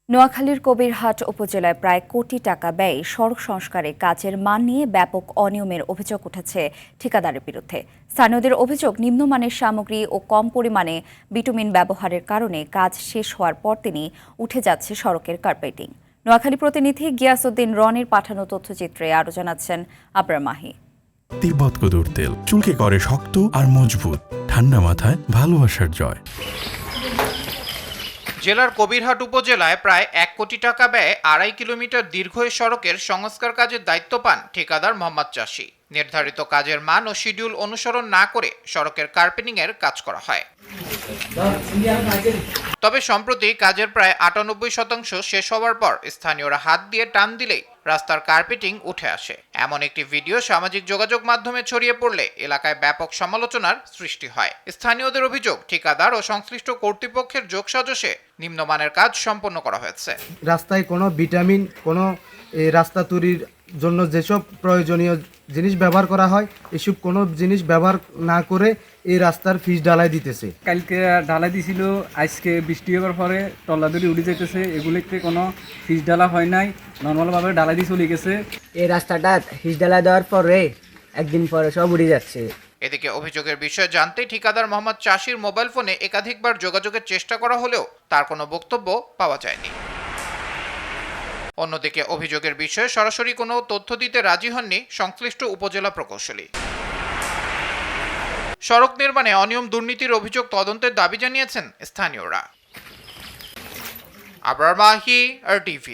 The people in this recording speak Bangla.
নোয়াখালীর কবিরহাট উপজেলায় প্রায় কোটি টাকা ব্যয়ে সড়ক সংস্কারে কাজের মান নিয়ে ব্যাপক অনিয়মের অভিযোগ উঠেছে ঠিকাদারের বিরুদ্ধে। স্থানীয়দের অভিযোগ, নিম্নমানের সামগ্রী ও কম পরিমাণে বিটুমিন ব্যবহারের কারণে কাজ শেষ হওয়ার পরদিনই উঠে যাচ্ছে সড়কের কার্পেটিং। নোয়াখালী প্রতিনিধি গিয়াসউদ্দিন রনির পাঠানো তথ্যচিত্রে আরও জানাচ্ছেন আবরার মাহি। তিব্বত কদুর তেল চুলকে করে শক্ত আর মজবুত, ঠান্ডা মাথায় ভালোবাসার জয়। জেলার কবিরহাট উপজেলায় প্রায় 1 কোটি টাকা ব্যয়ে 2.5 কিলোমিটার দীর্ঘ এই সড়কের সংস্কার কাজের দায়িত্ব পান ঠিকাদার মোহাম্মদ চাষী। নির্ধারিত কাজের মান ও শিডিউল অনুসরণ না করে সড়কের কার্পেটিং এর কাজ করা হয়। তবে সম্প্রতি কাজের প্রায় 98% শেষ হওয়ার পর স্থানীয়রা হাত দিয়ে টান দিলেই রাস্তার কার্পেটিং উঠে আসে। এমন একটি ভিডিও সামাজিক যোগাযোগ মাধ্যমে ছড়িয়ে পড়লে এলাকায় ব্যাপক সমালোচনার সৃষ্টি হয়। স্থানীয়দের অভিযোগ, ঠিকাদার ও সংশ্লিষ্ট কর্তৃপক্ষের যোগসাজশে নিম্নমানের কাজ সম্পন্ন করা হয়েছে। রাস্তায় কোনো ভিটামিন, কোনো রাস্তা তৈরির জন্য যেসব প্রয়োজনীয় জিনিস ব্যবহার করা হয়, এসব কোনো জিনিস ব্যবহার না করে এই রাস্তার ফিস ঢালাই দিতেছে। কালকে ঢালাই দিছিল, আজকে বৃষ্টি হওয়ার পরে টল্লাদলি উড়ে যেতেছে। এগুলিতে কোনো ফিস ঢালা হয় নাই, নর্মালভাবে ঢালাই দিয়ে চলে গেছে। এই রাস্তাটা ফিস ঢালাই দেওয়ার পরে একদিন পরে সব উড়ে যাচ্ছে। এদিকে অভিযোগের বিষয়ে জানতে ঠিকাদার মোহাম্মদ চাষীর মোবাইল ফোনে একাধিকবার যোগাযোগের চেষ্টা করা হলেও তার কোনো বক্তব্য পাওয়া যায়নি। অন্যদিকে অভিযোগের বিষয়ে সরাসরি কোনো তথ্য দিতে রাজি হননি সংশ্লিষ্ট উপজেলা প্রকৌশলী। সড়ক নির্মাণে অনিয়ম দুর্নীতির অভিযোগ তদন্তের দাবি জানিয়েছেন স্থানীয়রা। আবরার মাহি, RTV।